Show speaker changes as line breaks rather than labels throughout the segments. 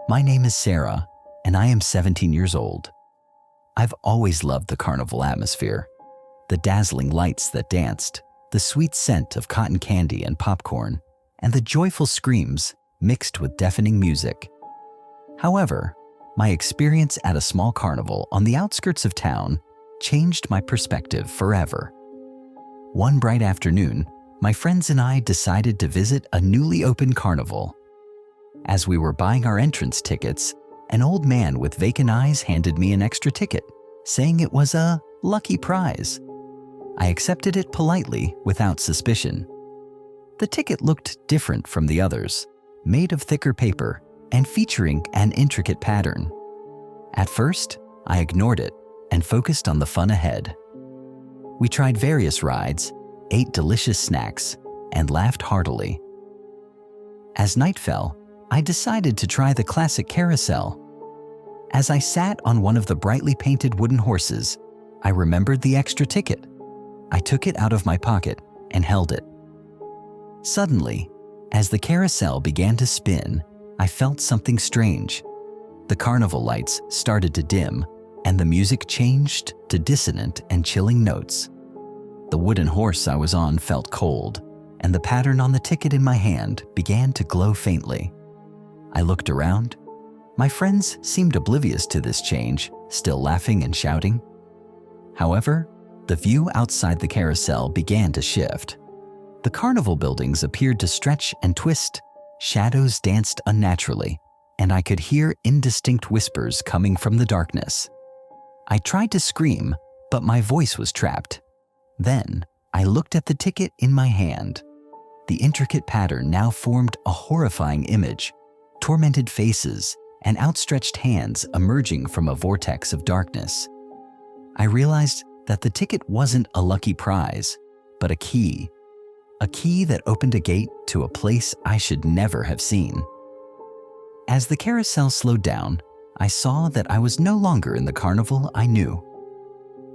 My name is Sarah, and I am 17 years old. I've always loved the carnival atmosphere, the dazzling lights that danced, the sweet scent of cotton candy and popcorn, and the joyful screams mixed with deafening music. However, my experience at a small carnival on the outskirts of town changed my perspective forever. One bright afternoon, my friends and I decided to visit a newly opened carnival. As we were buying our entrance tickets, an old man with vacant eyes handed me an extra ticket, saying it was a lucky prize. I accepted it politely without suspicion. The ticket looked different from the others, made of thicker paper and featuring an intricate pattern. At first, I ignored it and focused on the fun ahead. We tried various rides, ate delicious snacks, and laughed heartily. As night fell, I decided to try the classic carousel. As I sat on one of the brightly painted wooden horses, I remembered the extra ticket. I took it out of my pocket and held it. Suddenly, as the carousel began to spin, I felt something strange. The carnival lights started to dim, and the music changed to dissonant and chilling notes. The wooden horse I was on felt cold, and the pattern on the ticket in my hand began to glow faintly. I looked around. My friends seemed oblivious to this change, still laughing and shouting. However, the view outside the carousel began to shift. The carnival buildings appeared to stretch and twist, shadows danced unnaturally, and I could hear indistinct whispers coming from the darkness. I tried to scream, but my voice was trapped. Then, I looked at the ticket in my hand. The intricate pattern now formed a horrifying image, tormented faces and outstretched hands emerging from a vortex of darkness. I realized that the ticket wasn't a lucky prize, but a key that opened a gate to a place I should never have seen. As the carousel slowed down, I saw that I was no longer in the carnival I knew.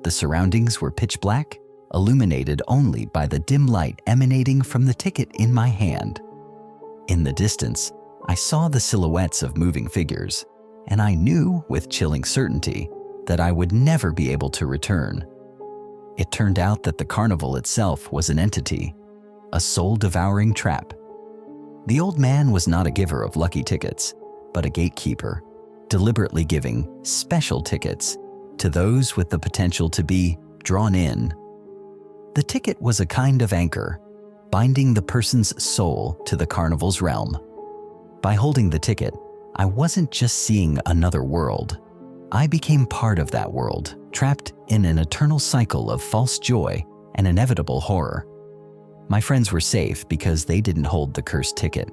The surroundings were pitch black, illuminated only by the dim light emanating from the ticket in my hand. In the distance, I saw the silhouettes of moving figures, and I knew with chilling certainty that I would never be able to return. It turned out that the carnival itself was an entity, a soul-devouring trap. The old man was not a giver of lucky tickets, but a gatekeeper, deliberately giving special tickets to those with the potential to be drawn in. The ticket was a kind of anchor, binding the person's soul to the carnival's realm. By holding the ticket, I wasn't just seeing another world. I became part of that world, trapped in an eternal cycle of false joy and inevitable horror. My friends were safe because they didn't hold the cursed ticket.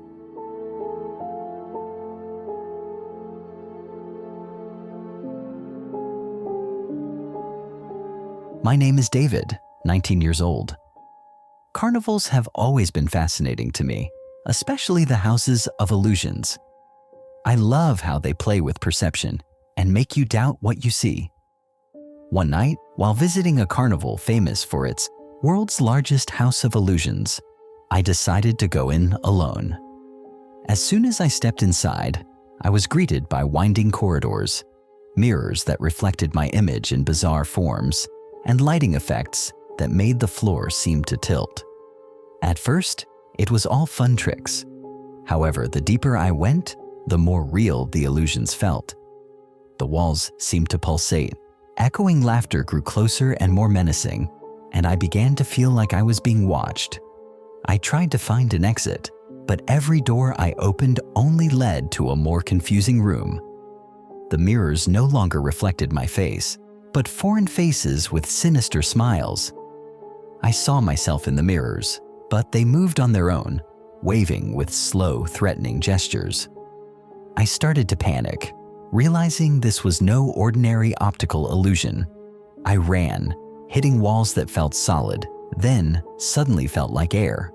My name is David, 19 years old. Carnivals have always been fascinating to me, especially the houses of illusions. I love how they play with perception and make you doubt what you see. One night, while visiting a carnival famous for its world's largest house of illusions, I decided to go in alone. As soon as I stepped inside, I was greeted by winding corridors, mirrors that reflected my image in bizarre forms, and lighting effects that made the floor seem to tilt. At first, it was all fun tricks. However, the deeper I went, the more real the illusions felt. The walls seemed to pulsate. Echoing laughter grew closer and more menacing, and I began to feel like I was being watched. I tried to find an exit, but every door I opened only led to a more confusing room. The mirrors no longer reflected my face, but foreign faces with sinister smiles. I saw myself in the mirrors, but they moved on their own, waving with slow, threatening gestures. I started to panic, realizing this was no ordinary optical illusion. I ran, hitting walls that felt solid, then suddenly felt like air.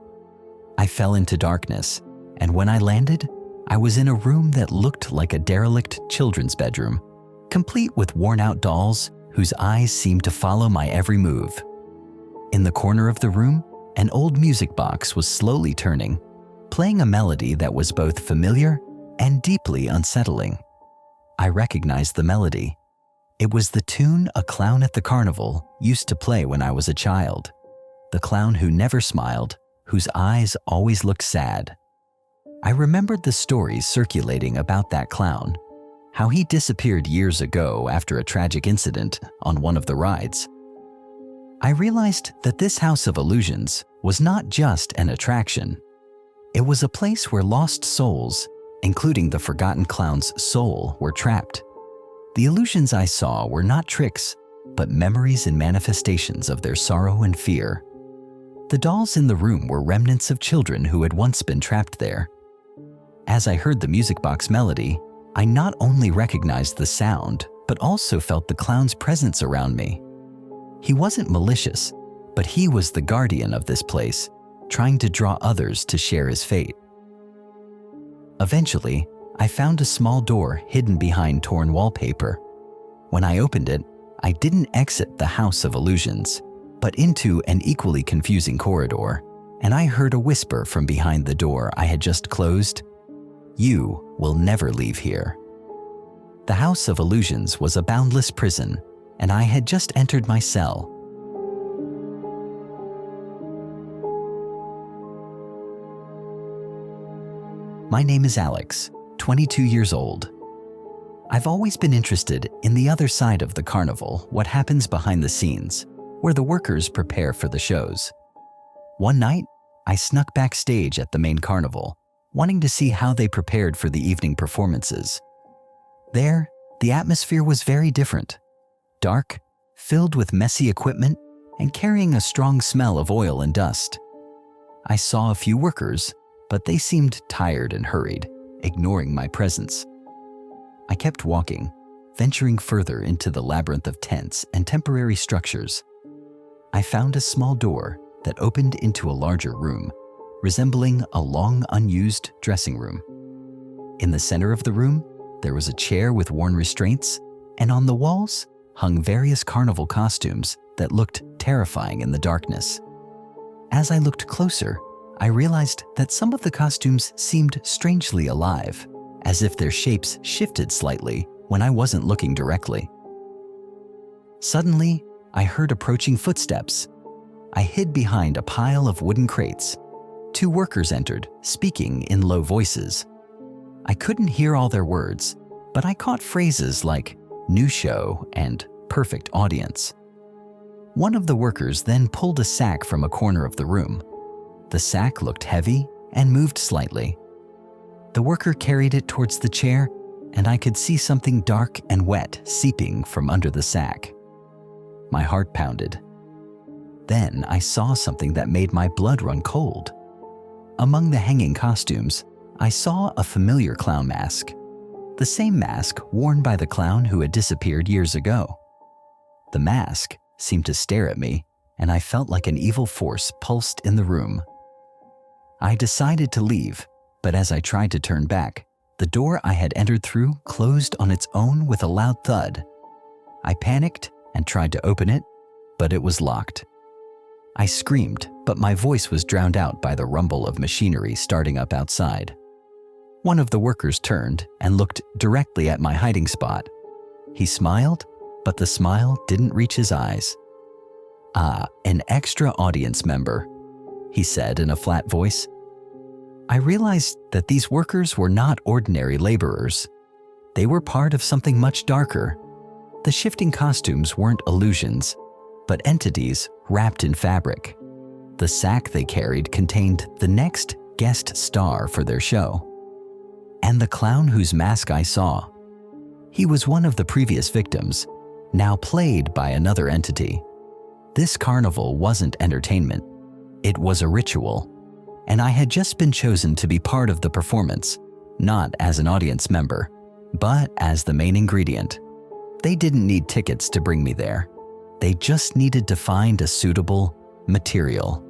I fell into darkness, and when I landed, I was in a room that looked like a derelict children's bedroom, complete with worn-out dolls whose eyes seemed to follow my every move. In the corner of the room, an old music box was slowly turning, playing a melody that was both familiar and deeply unsettling. I recognized the melody. It was the tune a clown at the carnival used to play when I was a child. The clown who never smiled, whose eyes always looked sad. I remembered the stories circulating about that clown, how he disappeared years ago after a tragic incident on one of the rides. I realized that this House of Illusions was not just an attraction. It was a place where lost souls, including the forgotten clown's soul, were trapped. The illusions I saw were not tricks, but memories and manifestations of their sorrow and fear. The dolls in the room were remnants of children who had once been trapped there. As I heard the music box melody, I not only recognized the sound, but also felt the clown's presence around me. He wasn't malicious, but he was the guardian of this place, trying to draw others to share his fate. Eventually, I found a small door hidden behind torn wallpaper. When I opened it, I didn't exit the House of Illusions, but into an equally confusing corridor, and I heard a whisper from behind the door I had just closed. "You will never leave here." The House of Illusions was a boundless prison, and I had just entered my cell. My name is Alex, 22 years old. I've always been interested in the other side of the carnival, what happens behind the scenes, where the workers prepare for the shows. One night, I snuck backstage at the main carnival, wanting to see how they prepared for the evening performances. There, the atmosphere was very different. Dark, filled with messy equipment, and carrying a strong smell of oil and dust. I saw a few workers, but they seemed tired and hurried, ignoring my presence. I kept walking, venturing further into the labyrinth of tents and temporary structures. I found a small door that opened into a larger room, resembling a long unused dressing room. In the center of the room, there was a chair with worn restraints, and on the walls hung various carnival costumes that looked terrifying in the darkness. As I looked closer, I realized that some of the costumes seemed strangely alive, as if their shapes shifted slightly when I wasn't looking directly. Suddenly, I heard approaching footsteps. I hid behind a pile of wooden crates. Two workers entered, speaking in low voices. I couldn't hear all their words, but I caught phrases like "new show" and "perfect audience." One of the workers then pulled a sack from a corner of the room. The sack looked heavy and moved slightly. The worker carried it towards the chair, and I could see something dark and wet seeping from under the sack. My heart pounded. Then I saw something that made my blood run cold. Among the hanging costumes, I saw a familiar clown mask, the same mask worn by the clown who had disappeared years ago. The mask seemed to stare at me, and I felt like an evil force pulsed in the room. I decided to leave, but as I tried to turn back, the door I had entered through closed on its own with a loud thud. I panicked and tried to open it, but it was locked. I screamed, but my voice was drowned out by the rumble of machinery starting up outside. One of the workers turned and looked directly at my hiding spot. He smiled, but the smile didn't reach his eyes. "Ah, an extra audience member," he said in a flat voice. I realized that these workers were not ordinary laborers. They were part of something much darker. The shifting costumes weren't illusions, but entities wrapped in fabric. The sack they carried contained the next guest star for their show. And the clown whose mask I saw, he was one of the previous victims, now played by another entity. This carnival wasn't entertainment. It was a ritual, and I had just been chosen to be part of the performance, not as an audience member, but as the main ingredient. They didn't need tickets to bring me there. They just needed to find a suitable material.